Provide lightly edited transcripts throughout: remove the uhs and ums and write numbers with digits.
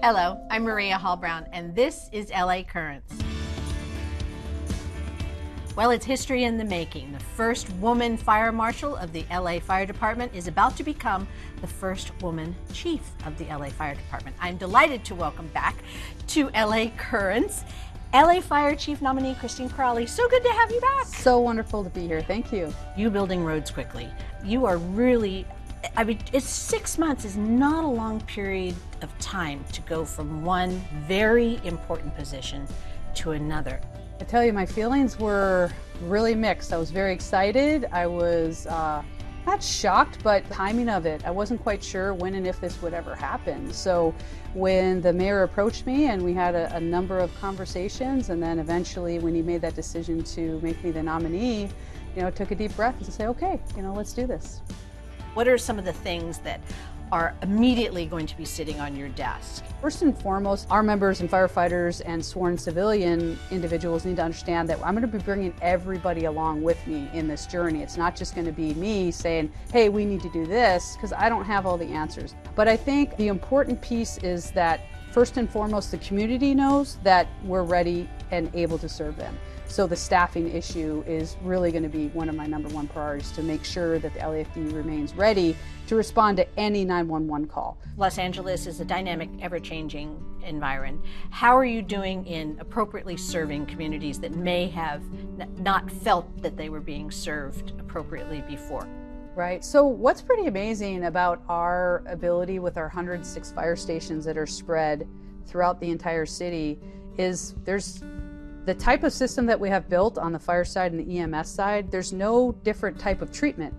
Hello, I'm Maria Hall-Brown, and this is LA Currents. Well, it's history in the making. The first woman fire marshal of the LA Fire Department is about to become the first woman chief of the LA Fire Department. I'm delighted to welcome back to LA Currents LA Fire Chief Nominee Kristin Crowley. So good to have you back. So wonderful to be here. Thank you. You building roads quickly. You are really, it's 6 months is not a long period of time to go from one very important position to another. I tell you, my feelings were really mixed. I was very excited. I was not shocked, but timing of it. I wasn't quite sure when and if this would ever happen. So when the mayor approached me and we had a number of conversations, and then eventually when he made that decision to make me the nominee, took a deep breath and say, okay, let's do this. What are some of the things that are immediately going to be sitting on your desk? First and foremost, our members and firefighters and sworn civilian individuals need to understand that I'm going to be bringing everybody along with me in this journey. It's not just going to be me saying, hey, we need to do this, because I don't have all the answers. But I think the important piece is that first and foremost, the community knows that we're ready and able to serve them. So the staffing issue is really going to be one of my #1 priorities, to make sure that the LAFD remains ready to respond to any 911 call. Los Angeles is a dynamic, ever-changing environment. How are you doing in appropriately serving communities that may have not felt that they were being served appropriately before? Right. So what's pretty amazing about our ability with our 106 fire stations that are spread throughout the entire city is there's the type of system that we have built on the fire side and the EMS side. There's no different type of treatment.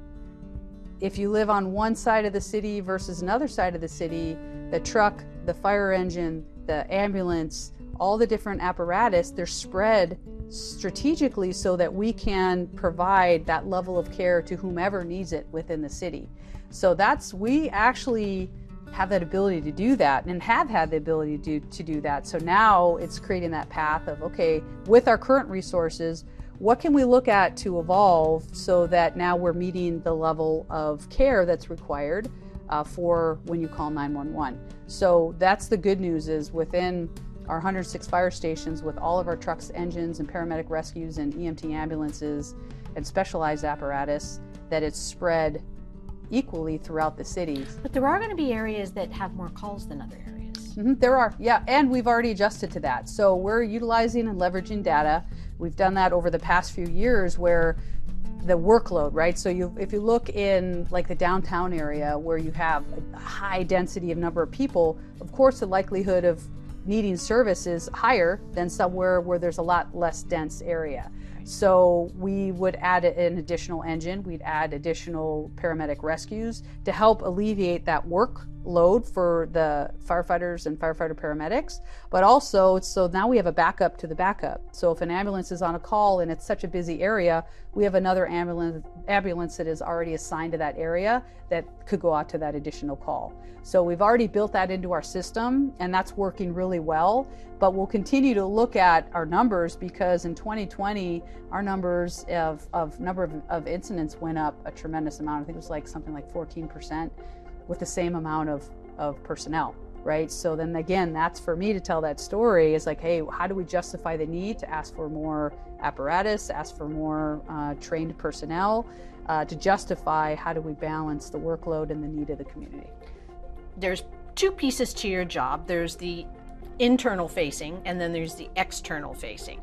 If you live on one side of the city versus another side of the city, the truck, the fire engine, the ambulance, all the different apparatus, they're spread strategically so that we can provide that level of care to whomever needs it within the city. So we actually have that ability to do that and have had the ability to do that. So now it's creating that path of, okay, with our current resources, what can we look at to evolve so that now we're meeting the level of care that's required for when you call 911. So that's the good news, is within our 106 fire stations, with all of our trucks, engines, and paramedic rescues and EMT ambulances and specialized apparatus, that it's spread equally throughout the city. But there are going to be areas that have more calls than other areas. There are, yeah, and we've already adjusted to that. So we're utilizing and leveraging data. We've done that over the past few years, where the workload, right? So if you look in like the downtown area where you have a high density of number of people, of course the likelihood of needing service is higher than somewhere where there's a lot less dense area. So we would add an additional engine, we'd add additional paramedic rescues to help alleviate that workload for the firefighters and firefighter paramedics, but also so now we have a backup to the backup. So if an ambulance is on a call and it's such a busy area, we have another ambulance that is already assigned to that area that could go out to that additional call. So we've already built that into our system, and that's working really well. But we'll continue to look at our numbers, because in 2020, our numbers of incidents went up a tremendous amount. I think it was like something like 14% with the same amount of personnel, right? So then again, that's for me to tell that story, is like, hey, how do we justify the need to ask for more apparatus, ask for more trained personnel, to justify how do we balance the workload and the need of the community? There's two pieces to your job. There's the internal facing, and then there's the external facing.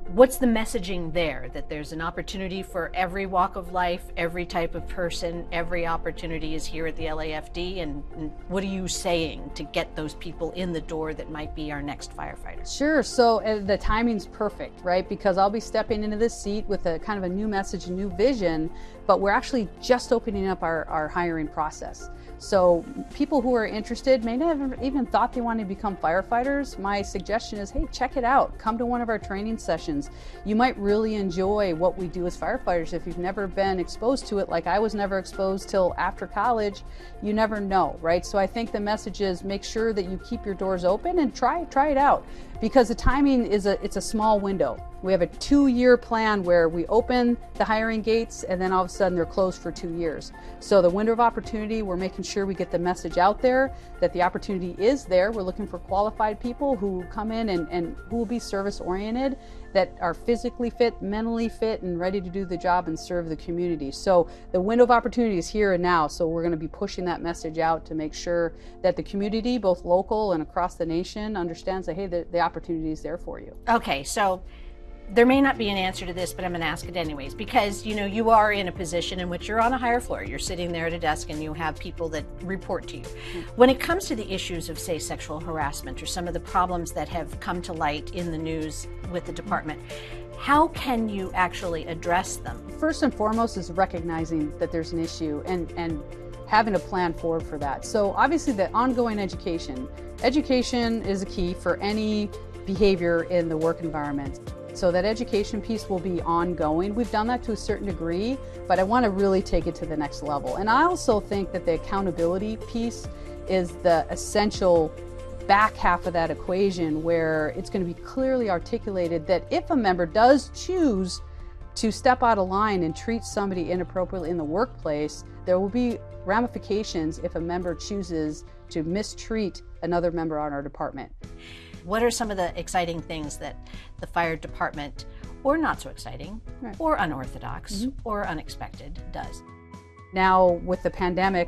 What's the messaging there? That there's an opportunity for every walk of life, every type of person, every opportunity is here at the LAFD, and what are you saying to get those people in the door that might be our next firefighters? Sure, so the timing's perfect, right? Because I'll be stepping into this seat with a kind of a new message, a new vision, but we're actually just opening up our hiring process. So people who are interested may not have even thought they wanted to become firefighters. My suggestion is, hey, check it out. Come to one of our training sessions. You might really enjoy what we do as firefighters. If you've never been exposed to it, like I was never exposed till after college, you never know, right? So I think the message is, make sure that you keep your doors open and try it out. because the timing it's a small window. We have a 2-year plan where we open the hiring gates and then all of a sudden they're closed for 2 years. So the window of opportunity, we're making sure we get the message out there that the opportunity is there. We're looking for qualified people who come in and who will be service oriented, that are physically fit, mentally fit, and ready to do the job and serve the community. So the window of opportunity is here and now. So we're going to be pushing that message out to make sure that the community, both local and across the nation, understands that, hey, the opportunity is there for you. Okay, so there may not be an answer to this, but I'm going to ask it anyways, because you are in a position in which you're on a higher floor. You're sitting there at a desk and you have people that report to you. When it comes to the issues of, say, sexual harassment or some of the problems that have come to light in the news with the department, how can you actually address them? First and foremost is recognizing that there's an issue and having a plan forward for that. So obviously the ongoing education is a key for any behavior in the work environment. So that education piece will be ongoing. We've done that to a certain degree, but I want to really take it to the next level. And I also think that the accountability piece is the essential back half of that equation, where it's going to be clearly articulated that if a member does choose to step out of line and treat somebody inappropriately in the workplace, there will be ramifications if a member chooses to mistreat another member on our department. What are some of the exciting things that the fire department, or not so exciting, or unorthodox, or unexpected, does? Now, with the pandemic,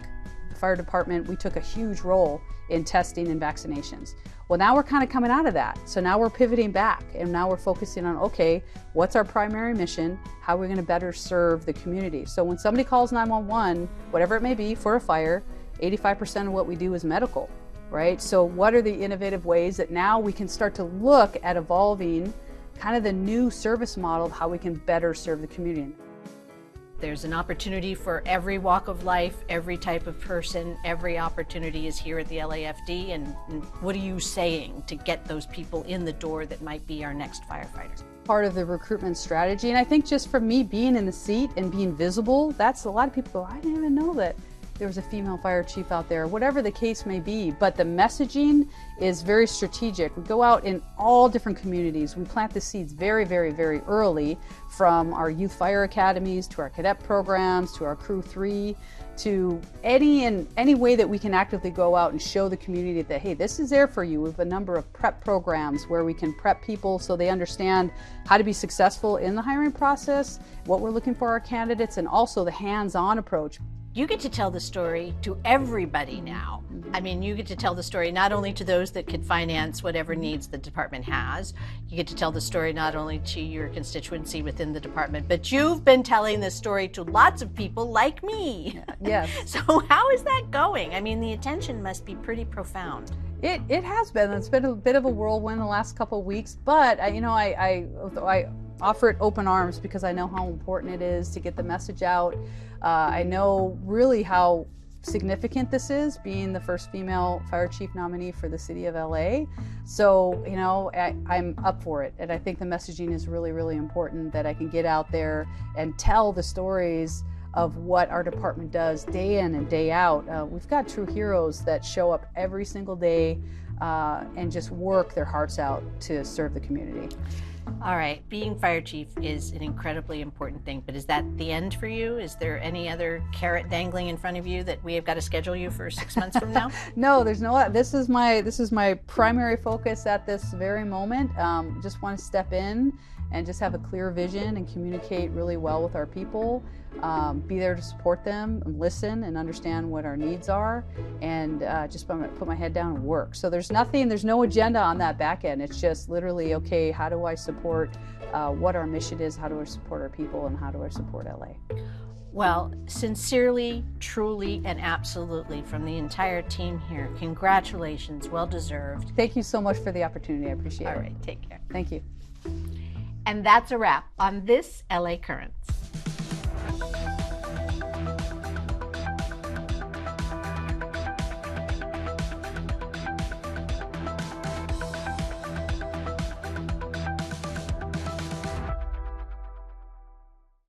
the fire department, we took a huge role in testing and vaccinations. Well, now we're kind of coming out of that. So now we're pivoting back, and now we're focusing on, okay, what's our primary mission? How are we going to better serve the community? So when somebody calls 911, whatever it may be, for a fire, 85% of what we do is medical. Right? So what are the innovative ways that now we can start to look at evolving kind of the new service model of how we can better serve the community? There's an opportunity for every walk of life, every type of person, every opportunity is here at the LAFD. And what are you saying to get those people in the door that might be our next firefighters? Part of the recruitment strategy. And I think just from me being in the seat and being visible, that's a lot of people go, I didn't even know that there was a female fire chief out there, whatever the case may be. But the messaging is very strategic. We go out in all different communities. We plant the seeds very, very, very early, from our youth fire academies to our cadet programs to our Crew 3, to any way that we can actively go out and show the community that, hey, this is there for you. We have a number of prep programs where we can prep people so they understand how to be successful in the hiring process, what we're looking for our candidates, and also the hands-on approach. You get to tell the story to everybody now. I mean, you get to tell the story not only to those that could finance whatever needs the department has, you get to tell the story not only to your constituency within the department, but you've been telling this story to lots of people like me. Yes. So how is that going? I mean, the attention must be pretty profound. It has been. It's been a bit of a whirlwind the last couple of weeks, but I offer it open arms because I know how important it is to get the message out. I know really how significant this is, being the first female fire chief nominee for the city of LA. So, I'm up for it. And I think the messaging is really, really important, that I can get out there and tell the stories of what our department does day in and day out. We've got true heroes that show up every single day and just work their hearts out to serve the community. All right, being fire chief is an incredibly important thing, but is that the end for you? Is there any other carrot dangling in front of you that we have got to schedule you for 6 months from now? No, there's no. This is my primary focus at this very moment. Just want to step in and just have a clear vision and communicate really well with our people. Be there to support them and listen and understand what our needs are, and just put my head down and work. So there's no agenda on that back end. It's just literally, okay, how do I support what our mission is, how do I support our people, and how do I support LA? Well, sincerely, truly, and absolutely, from the entire team here, congratulations, well deserved. Thank you so much for the opportunity. I appreciate it. All right, take care. Thank you. And that's a wrap on this LA Currents.